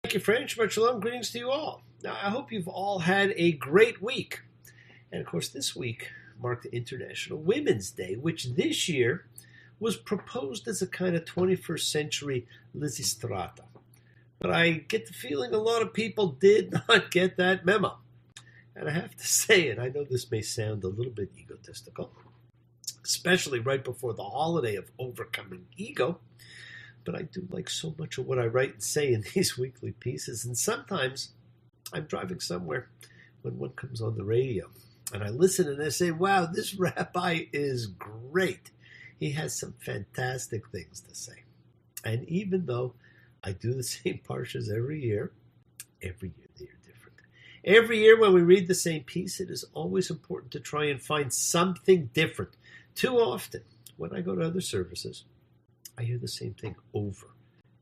Thank you, friends. Shabbat shalom. Greetings to you all. Now, I hope you've all had a great week. And, of course, this week marked International Women's Day, which this year was proposed as a kind of 21st century Lysistrata. But I get the feeling a lot of people did not get that memo. And I have to say, and I know this may sound a little bit egotistical, especially right before the holiday of overcoming ego, but I do like so much of what I write and say in these weekly pieces. And sometimes I'm driving somewhere when one comes on the radio and I listen and I say, wow, this rabbi is great. He has some fantastic things to say. And even though I do the same parshas every year they are different. Every year when we read the same piece, it is always important to try and find something different. Too often, when I go to other services, I hear the same thing over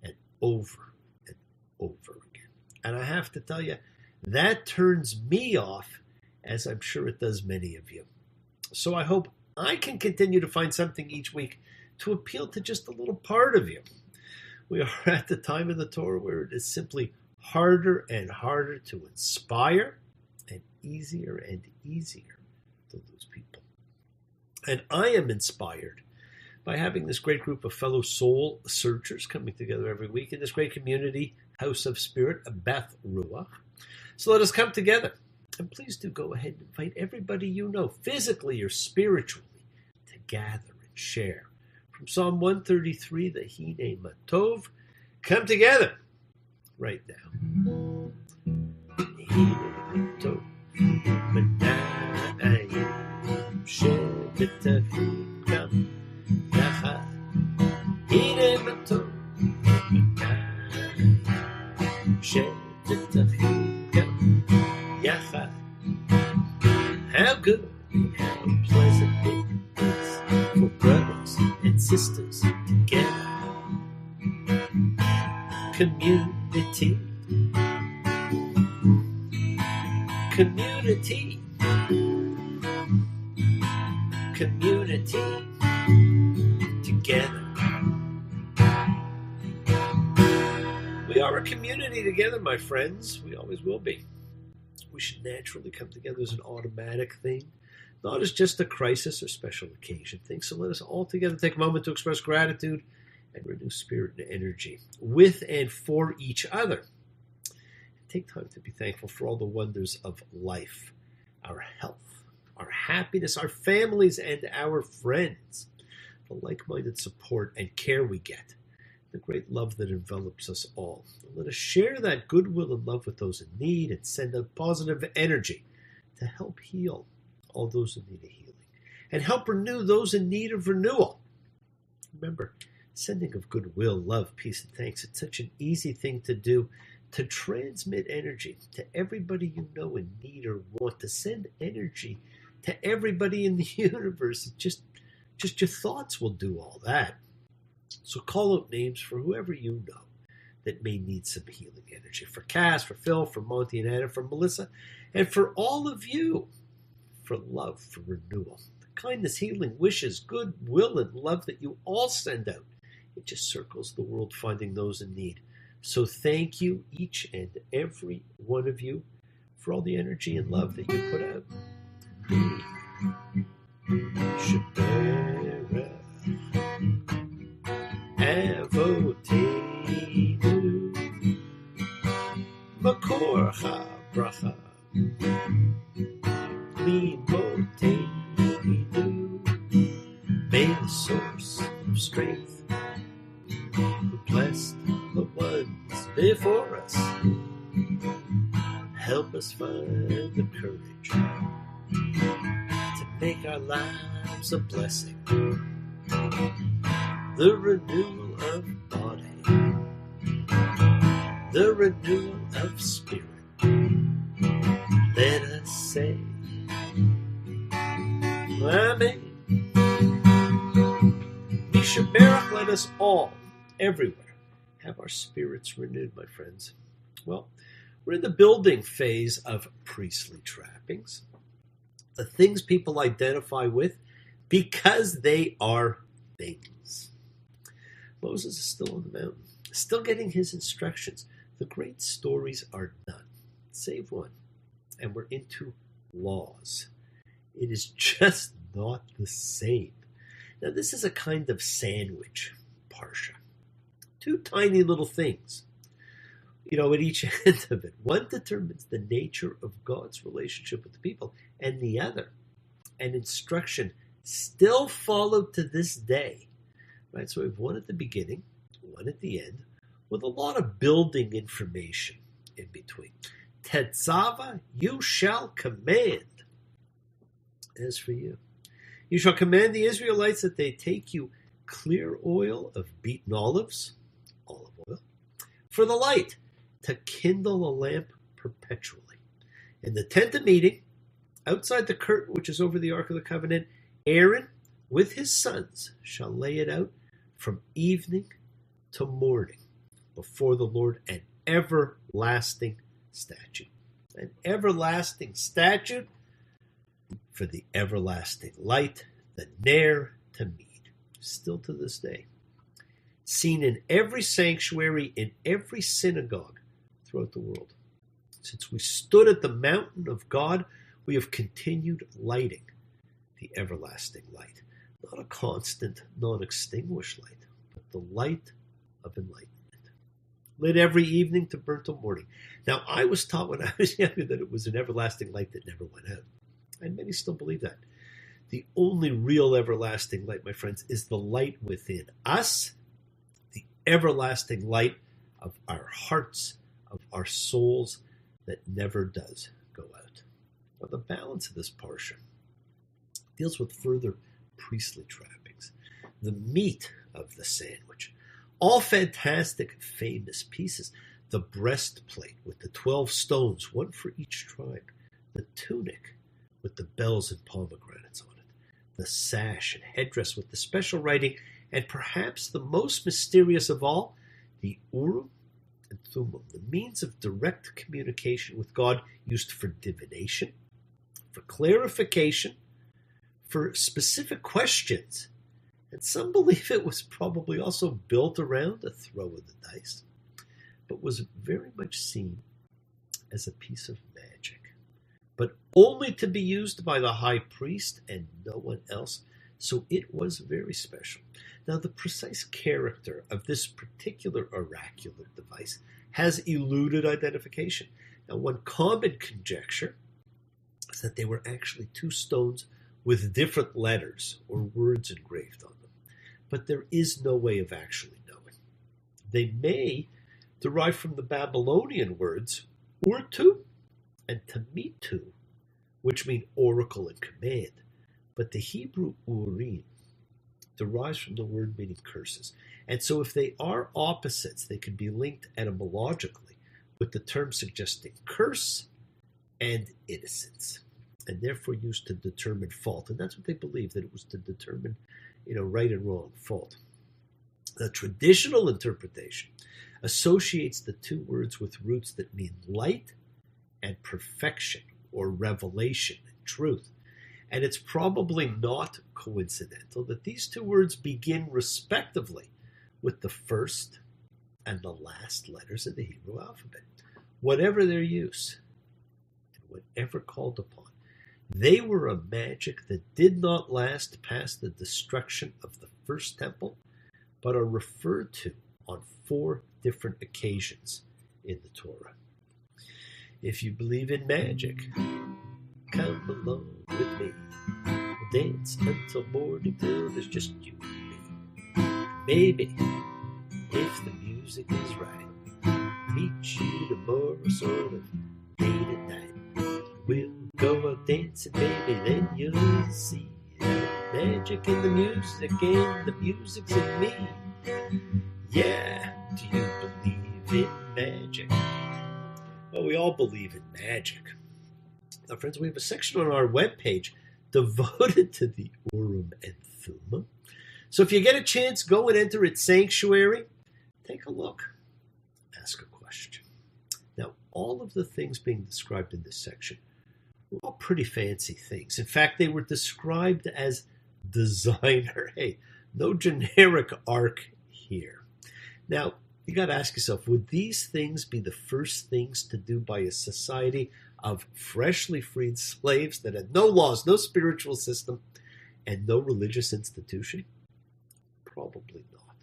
and over and over again. And I have to tell you, that turns me off, as I'm sure it does many of you. So I hope I can continue to find something each week to appeal to just a little part of you. We are at the time in the Torah where it is simply harder and harder to inspire and easier to lose people. And I am inspired by having this great group of fellow soul searchers coming together every week in this great community, House of Spirit, Beth Ruach. So let us come together. And please do go ahead and invite everybody you know, physically or spiritually, to gather and share. From Psalm 133, the Hine Matov, come together right now. Hine Matov, Menayim, Shebetavim, come. Hine Matov, Menayim, Shebetavim, come. Yachad. How good and how pleasant it is for brothers and sisters together. Community. Community. Community. Together. We are a community together, my friends. We always will be. We should naturally come together as an automatic thing, not as just a crisis or special occasion thing. So let us all together take a moment to express gratitude and renew spirit and energy with and for each other. Take time to be thankful for all the wonders of life, our health, our happiness, our families, and our friends, the like-minded support and care we get, the great love that envelops us all. Let us share that goodwill and love with those in need and send out positive energy to help heal all those in need of healing and help renew those in need of renewal. Remember, sending of goodwill, love, peace, and thanks, it's such an easy thing to do, to transmit energy to everybody you know in need or want, to send energy to everybody in the universe. Just your thoughts will do all that. So call out names for whoever you know that may need some healing energy. For Cass, for Phil, for Monty and Anna, for Melissa, and for all of you, for love, for renewal. The kindness, healing, wishes, goodwill, and love that you all send out. It just circles the world finding those in need. So thank you, each and every one of you, for all the energy and love that you put out. Avotenu Makor HaBracha Limotenu. May the source of strength who blessed the ones before us help us find the courage to make our lives a blessing. The renewal of body, the renewal of spirit. Let us say, Amen. Misha Baruch, let us all, everywhere, have our spirits renewed, my friends. Well, we're in the building phase of priestly trappings, the things people identify with because they are things. Moses is still on the mountain, still getting his instructions. The The great stories are done, save one, and we're into laws. It is just not the same. Now, this is a kind of sandwich, Parsha. Two tiny little things, at each end of it. One determines the nature of God's relationship with the people, and the other, an instruction still followed to this day. Right? So we have one at the beginning, one at the end, with a lot of building information in between. Tetzava, you shall command. As for you, you shall command the Israelites that they take you clear oil of beaten olive oil, for the light, to kindle a lamp perpetually. In the tent of meeting, outside the curtain which is over the Ark of the Covenant, Aaron with his sons shall lay it out from evening to morning before the Lord, an everlasting statute. An everlasting statute for the everlasting light, the Ner Tamid, still to this day. Seen in every sanctuary, in every synagogue throughout the world. Since we stood at the mountain of God, we have continued lighting the everlasting light. Not a constant, non-extinguished light, but the light of enlightenment. Lit every evening to burn till morning. Now, I was taught when I was younger that it was an everlasting light that never went out. And many still believe that. The only real everlasting light, my friends, is the light within us, the everlasting light of our hearts, of our souls, that never does go out. Now, the balance of this parsha deals with further priestly trappings, the meat of the sandwich, all fantastic, famous pieces, the breastplate with the 12 stones, one for each tribe, the tunic with the bells and pomegranates on it, the sash and headdress with the special writing, and perhaps the most mysterious of all, the Urim and Thummim, the means of direct communication with God used for divination, for clarification, for specific questions. And some believe it was probably also built around a throw of the dice, but was very much seen as a piece of magic, but only to be used by the high priest and no one else, so it was very special. Now, the precise character of this particular oracular device has eluded identification. Now, one common conjecture is that they were actually two stones with different letters or words engraved on them, but there is no way of actually knowing. They may derive from the Babylonian words urtu and tamitu, which mean oracle and command, but the Hebrew urim derives from the word meaning curses. And so if they are opposites, they can be linked etymologically with the term suggesting curse and innocence, and therefore used to determine fault. And that's what they believed, that it was to determine, right and wrong, fault. The traditional interpretation associates the two words with roots that mean light and perfection, or revelation and truth. And it's probably not coincidental that these two words begin respectively with the first and the last letters of the Hebrew alphabet. Whatever their use, and whenever called upon, they were a magic that did not last past the destruction of the first temple, but are referred to on 4 different occasions in the Torah. If you believe in magic, come along with me. We'll dance until morning till there's just you and me. Maybe, if the music is right, meet you tomorrow sort of late at night. We'll go out dancing, baby, then you'll see magic in the music and the music's in me. Yeah, do you believe in magic? Well, we all believe in magic. Now, friends, we have a section on our webpage devoted to the Urim and Thummim. So if you get a chance, go and enter its sanctuary. Take a look. Ask a question. Now, all of the things being described in this section were all pretty fancy things. In fact, they were described as designer. Hey, no generic ark here. Now, You got to ask yourself, would these things be the first things to do by a society of freshly freed slaves that had no laws, no spiritual system, and no religious institution? Probably not.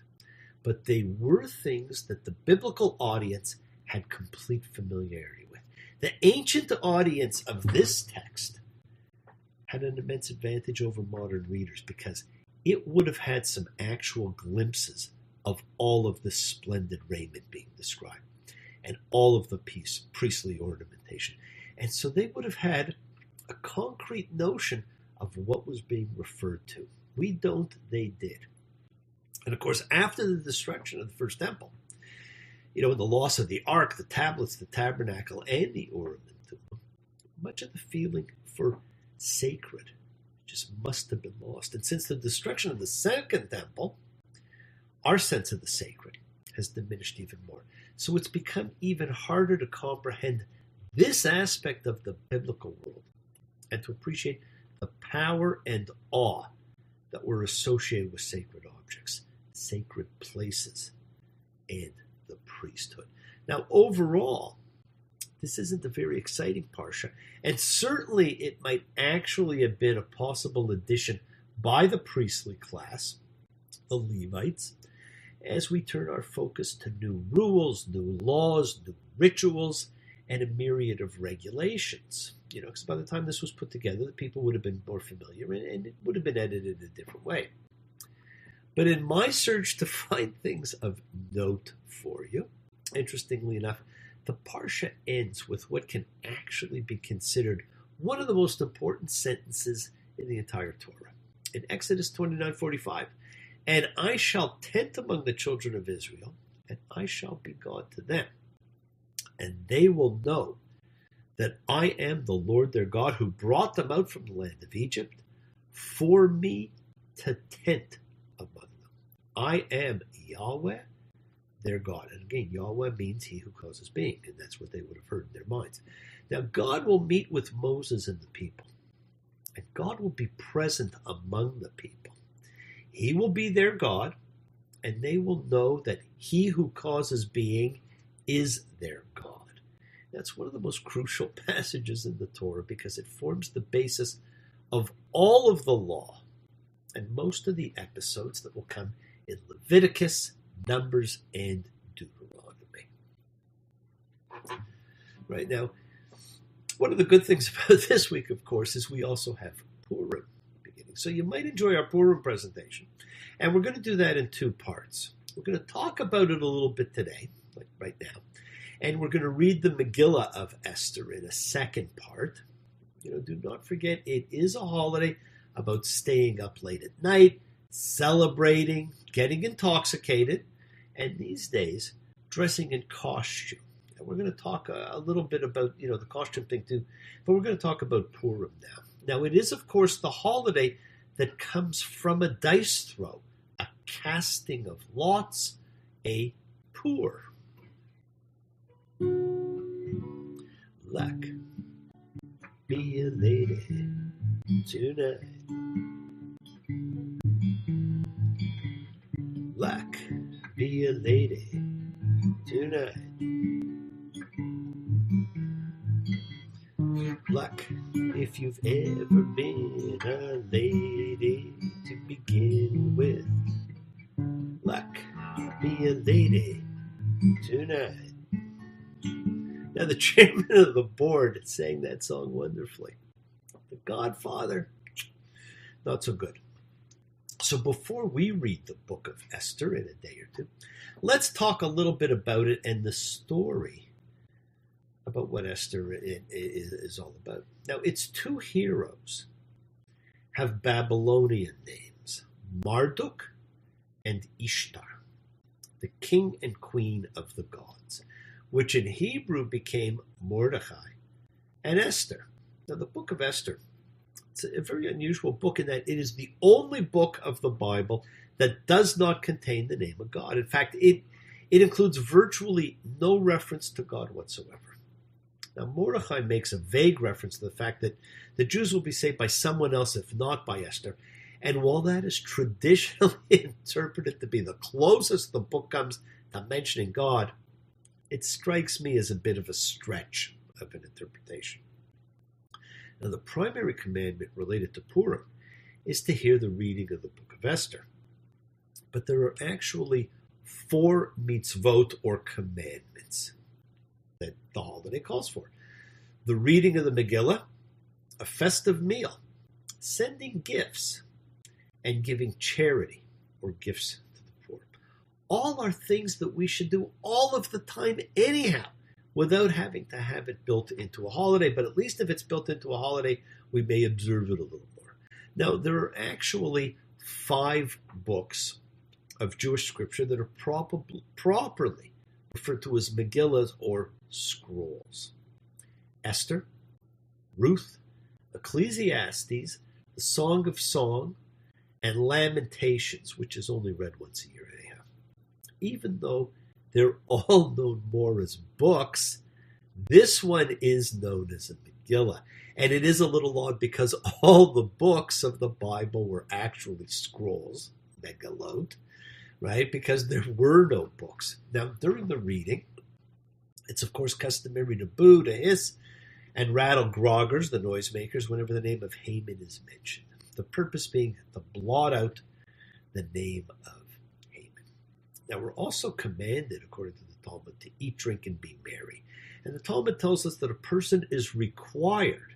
But they were things that the biblical audience had complete familiarity with. The ancient audience of this text had an immense advantage over modern readers because it would have had some actual glimpses of all of the splendid raiment being described and all of the priestly ornamentation. And so they would have had a concrete notion of what was being referred to. We don't, they did. And of course, after the destruction of the first temple, the loss of the ark, the tablets, the tabernacle, and the Urim and Thummim, much of the feeling for sacred just must have been lost. And since the destruction of the second temple, our sense of the sacred has diminished even more. So it's become even harder to comprehend this aspect of the biblical world and to appreciate the power and awe that were associated with sacred objects, sacred places, and the priesthood. Now, overall, this isn't a very exciting parsha, and certainly it might actually have been a possible addition by the priestly class, the Levites, as we turn our focus to new rules, new laws, new rituals, and a myriad of regulations. Because by the time this was put together, the people would have been more familiar and it would have been edited in a different way. But in my search to find things of note for you, interestingly enough, the Parsha ends with what can actually be considered one of the most important sentences in the entire Torah. In Exodus 29:45, "And I shall tent among the children of Israel, and I shall be God to them. And they will know that I am the Lord their God who brought them out from the land of Egypt for me to tent among them. I am Yahweh, their God." And again, Yahweh means he who causes being, and that's what they would have heard in their minds. Now, God will meet with Moses and the people, and God will be present among the people. He will be their God, and they will know that he who causes being is their God. That's one of the most crucial passages in the Torah because it forms the basis of all of the law and most of the episodes that will come in Leviticus, Numbers, and Deuteronomy. Right now, one of the good things about this week, of course, is we also have Purim beginning. So you might enjoy our Purim presentation. And we're going to do that in two parts. We're going to talk about it a little bit today, like right now. And we're going to read the Megillah of Esther in a second part. Do not forget, it is a holiday about staying up late at night, celebrating, getting intoxicated, and these days, dressing in costume. And we're going to talk a little bit about, the costume thing too, but we're going to talk about Purim now. Now, it is, of course, the holiday that comes from a dice throw, a casting of lots, a pour. Luck, be a lady tonight. Luck, be a lady tonight. Luck, if you've ever been a lady to begin with. Luck, be a lady tonight. Now, the chairman of the board sang that song wonderfully. The Godfather, not so good. So before we read the book of Esther in a day or two, let's talk a little bit about it and the story about what Esther is all about. Now, its two heroes have Babylonian names, Marduk and Ishtar, the king and queen of the gods, which in Hebrew became Mordechai and Esther. Now, the book of Esther, it's a very unusual book in that it is the only book of the Bible that does not contain the name of God. In fact, it includes virtually no reference to God whatsoever. Now, Mordechai makes a vague reference to the fact that the Jews will be saved by someone else, if not by Esther. And while that is traditionally interpreted to be the closest the book comes not mentioning God, it strikes me as a bit of a stretch of an interpretation. Now, the primary commandment related to Purim is to hear the reading of the book of Esther. But there are actually 4 mitzvot or commandments that the holiday calls for. The reading of the megillah, a festive meal, sending gifts, and giving charity or gifts to the poor. All are things that we should do all of the time anyhow, without having to have it built into a holiday. But at least if it's built into a holiday, we may observe it a little more. Now, there are actually 5 books of Jewish scripture that are properly referred to as megillahs or scrolls. Esther, Ruth, Ecclesiastes, the Song of Song, and Lamentations, which is only read once a year anyhow. Even though they're all known more as books, this one is known as a megillah. And it is a little odd because all the books of the Bible were actually scrolls, megillot, right? Because there were no books. Now, during the reading, it's of course customary to boo, to hiss, and rattle groggers, the noisemakers, whenever the name of Haman is mentioned. The purpose being to blot out the name of Haman. Now, we're also commanded, according to the Talmud, to eat, drink, and be merry. And the Talmud tells us that a person is required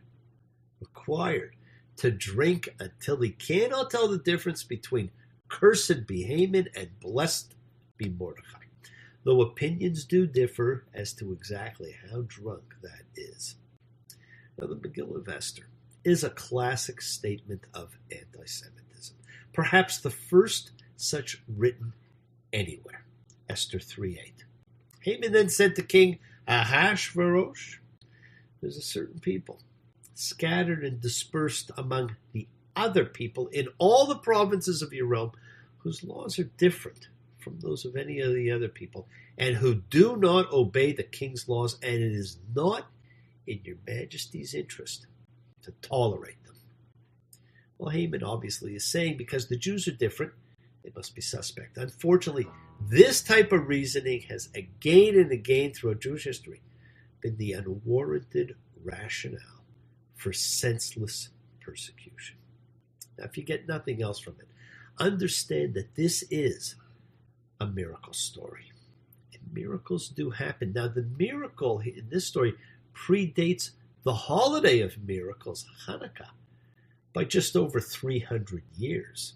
to drink until he cannot tell the difference between cursed be Haman and blessed be Mordechai, though opinions do differ as to exactly how drunk that is. Now, the Megillah of Esther is a classic statement of anti-Semitism, perhaps the first such written anywhere. Esther 3:8. Haman then said to King Ahasuerus, there's a certain people scattered and dispersed among the other people in all the provinces of your realm, whose laws are different from those of any of the other people, and who do not obey the king's laws, and it is not in your majesty's interest to tolerate them. Well, Haman obviously is saying because the Jews are different, they must be suspect. Unfortunately, this type of reasoning has again and again throughout Jewish history been the unwarranted rationale for senseless persecution. Now, if you get nothing else from it, understand that this is a miracle story. And miracles do happen. Now, the miracle in this story predates the holiday of miracles, Chanukah, by just over 300 years.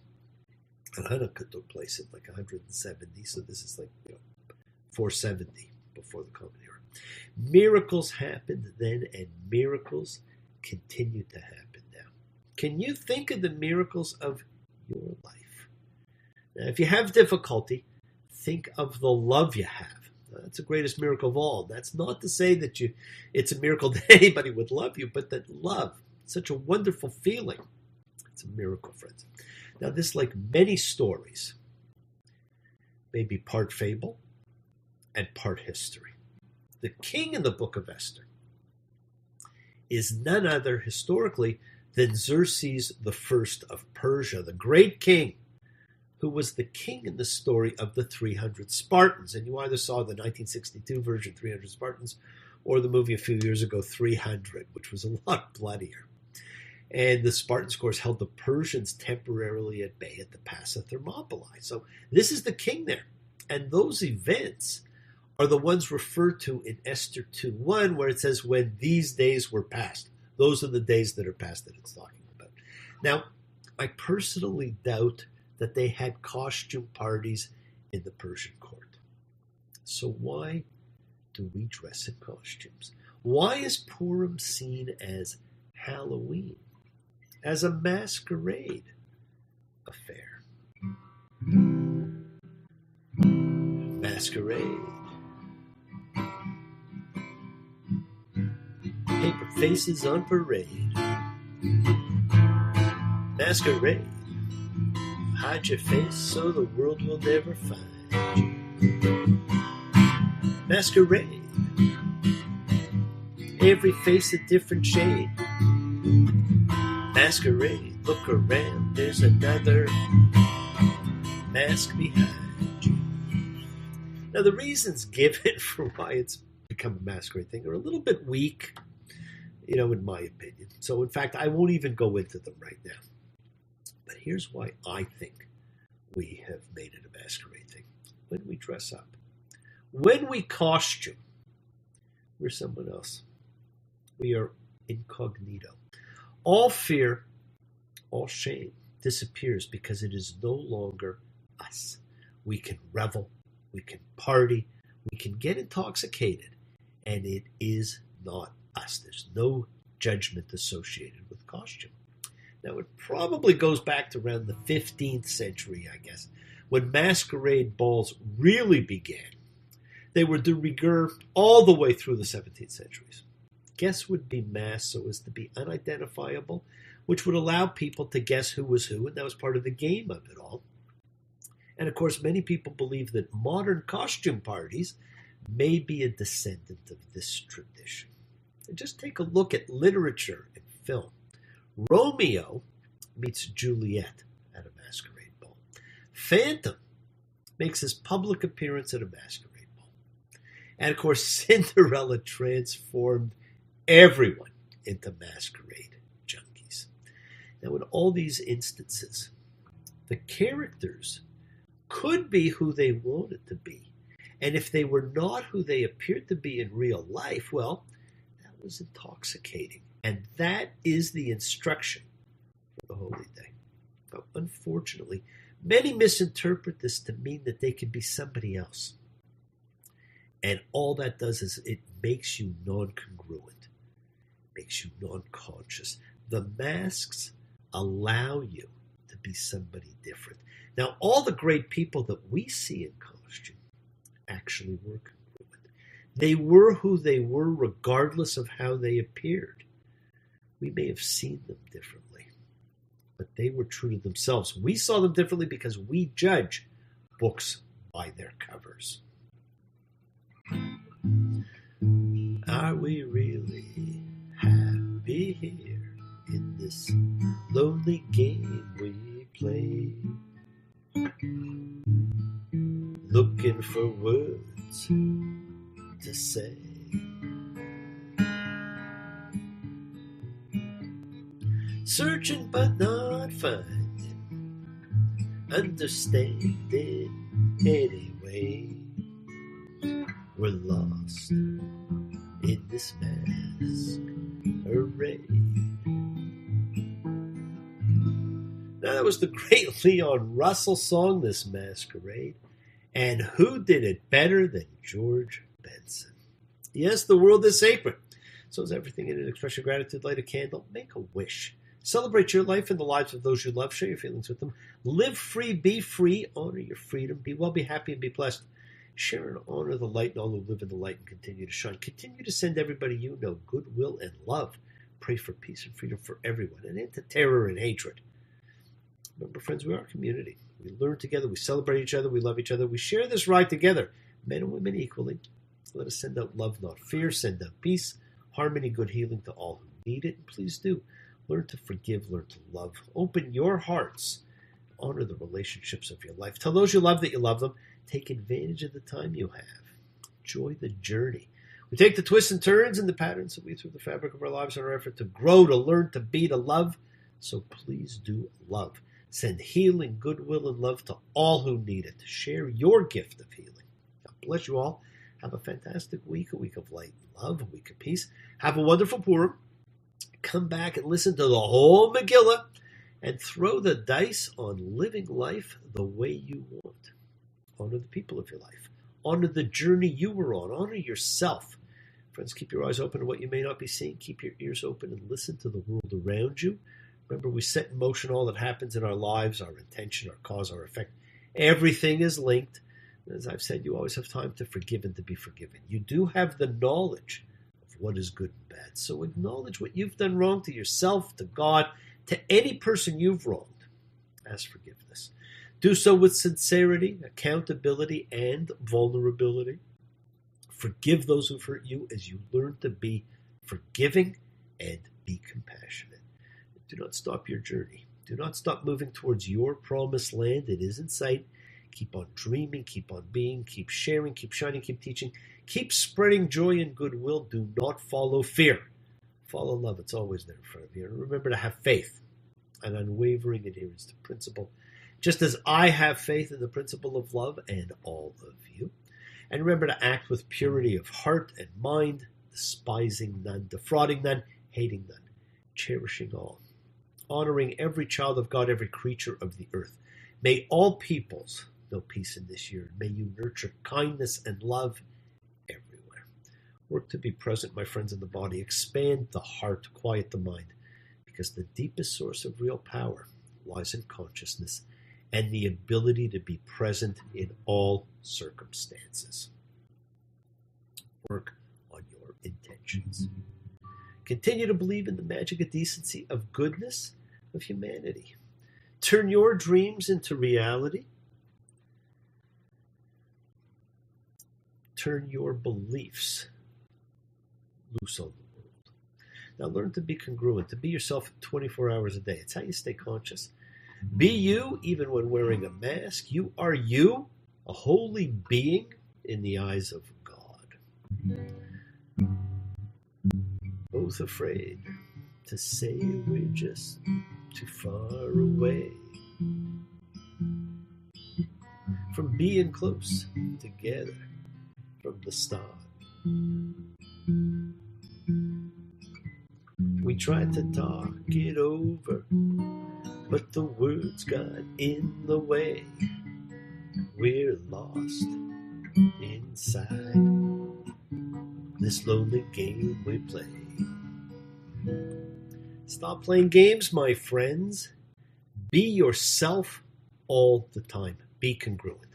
And Chanukah took place in like 170, so this is like 470 before the Common Era. Miracles happened then, and miracles continue to happen now. Can you think of the miracles of your life? Now, if you have difficulty, think of the love you have. That's the greatest miracle of all. That's not to say that it's a miracle that anybody would love you, but that love, such a wonderful feeling. It's a miracle, friends. Now, this, like many stories, may be part fable and part history. The king in the book of Esther is none other historically than Xerxes I of Persia, the great king, who was the king in the story of the 300 Spartans. And you either saw the 1962 version, 300 Spartans, or the movie a few years ago, 300, which was a lot bloodier. And the Spartans, of course, held the Persians temporarily at bay at the Pass of Thermopylae. So this is the king there. And those events are the ones referred to in Esther 2:1, where it says, when these days were past. Those are the days that are past that it's talking about. Now, I personally doubt that they had costume parties in the Persian court. So why do we dress in costumes? Why is Purim seen as Halloween, as a masquerade affair? Masquerade. Paper faces on parade. Masquerade. Hide your face so the world will never find you. Masquerade. Every face a different shade. Masquerade. Look around, there's another mask behind you. Now, the reasons given for why it's become a masquerade thing are a little bit weak, in my opinion. So, in fact, I won't even go into them right now. But here's why I think we have made it a masquerade thing. When we dress up, when we costume, we're someone else. We are incognito. All fear, all shame disappears because it is no longer us. We can revel, we can party, we can get intoxicated, and it is not us. There's no judgment associated with costume. Now, it probably goes back to around the 15th century, I guess, when masquerade balls really began. They were de rigueur all the way through the 17th centuries. Guests would be masked so as to be unidentifiable, which would allow people to guess who was who, and that was part of the game of it all. And of course, many people believe that modern costume parties may be a descendant of this tradition. And just take a look at literature and film. Romeo meets Juliet at a masquerade ball. Phantom makes his public appearance at a masquerade ball. And of course, Cinderella transformed everyone into masquerade junkies. Now, in all these instances, the characters could be who they wanted to be. And if they were not who they appeared to be in real life, well, that was intoxicating. And that is the instruction for the holy day. But unfortunately, many misinterpret this to mean that they can be somebody else. And all that does is it makes you non-congruent, makes you non-conscious. The masks allow you to be somebody different. Now, all the great people that we see in costume actually were congruent. They were who they were regardless of how they appeared. We may have seen them differently, but they were true to themselves. We saw them differently because we judge books by their covers. Are we really happy here in this lonely game we play? Looking for words to say. Searching but not finding, understanding anyway. We're lost in this masquerade. Now, that was the great Leon Russell song, This Masquerade. And who did it better than George Benson? Yes, the world is sacred. So is everything in it. Express your gratitude, light a candle, make a wish. Celebrate your life and the lives of those you love. Share your feelings with them. Live free, be free, honor your freedom. Be well, be happy, and be blessed. Share and honor the light and all who live in the light and continue to shine. Continue to send everybody you know goodwill and love. Pray for peace and freedom for everyone and into terror and hatred. Remember, friends, we are a community. We learn together. We celebrate each other. We love each other. We share this ride together, men and women equally. Let us send out love, not fear. Send out peace, harmony, good healing to all who need it. And please do. Learn to forgive. Learn to love. Open your hearts. Honor the relationships of your life. Tell those you love that you love them. Take advantage of the time you have. Enjoy the journey. We take the twists and turns and the patterns that we through the fabric of our lives in our effort to grow, to learn, to be, to love. So please do love. Send healing, goodwill, and love to all who need it. Share your gift of healing. God bless you all. Have a fantastic week, a week of light and love, a week of peace. Have a wonderful Purim. Come back and listen to the whole megillah and throw the dice on living life the way you want. Honor the people of your life. Honor the journey you were on. Honor yourself. Friends, keep your eyes open to what you may not be seeing. Keep your ears open and listen to the world around you. Remember, we set in motion all that happens in our lives, our intention, our cause, our effect. Everything is linked. As I've said, you always have time to forgive and to be forgiven. You do have the knowledge of what is good and bad. So acknowledge what you've done wrong to yourself, to God, to any person you've wronged. Ask forgiveness. Do so with sincerity, accountability, and vulnerability. Forgive those who've hurt you as you learn to be forgiving and be compassionate. Do not stop your journey. Do not stop moving towards your promised land. It is in sight. Keep on dreaming, keep on being, keep sharing, keep shining, keep teaching, keep spreading joy and goodwill. Do not follow fear. Follow love. It's always there in front of you. And remember to have faith and unwavering adherence to principle, just as I have faith in the principle of love and all of you. And remember to act with purity of heart and mind, despising none, defrauding none, hating none, cherishing all, honoring every child of God, every creature of the earth. May all peoples know peace in this year. May you nurture kindness and love everywhere. Work to be present, my friends, in the body. Expand the heart, quiet the mind, because the deepest source of real power lies in consciousness and the ability to be present in all circumstances. Work on your intentions. Continue to believe in the magic of decency, of goodness, of humanity. Turn your dreams into reality. Turn your beliefs loose on the world. Now learn to be congruent, to be yourself 24 hours a day. It's how you stay conscious. Be you even when wearing a mask. You are you, a holy being in the eyes of God. Both afraid to say we're just too far away from being close together from the start. We tried to talk it over, but the words got in the way. We're lost inside this lonely game we play. Stop playing games, my friends. Be yourself all the time. Be congruent.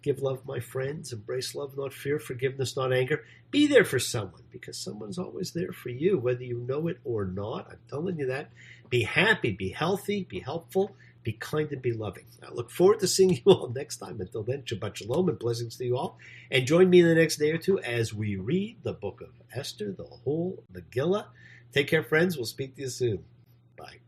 Give love, my friends. Embrace love, not fear. Forgiveness, not anger. Be there for someone, because someone's always there for you, whether you know it or not. I'm telling you that. Be happy, be healthy, be helpful, be kind, and be loving. I look forward to seeing you all next time. Until then, Shabbat Shalom and blessings to you all. And join me in the next day or two as we read the book of Esther, the whole megillah. Take care, friends. We'll speak to you soon. Bye.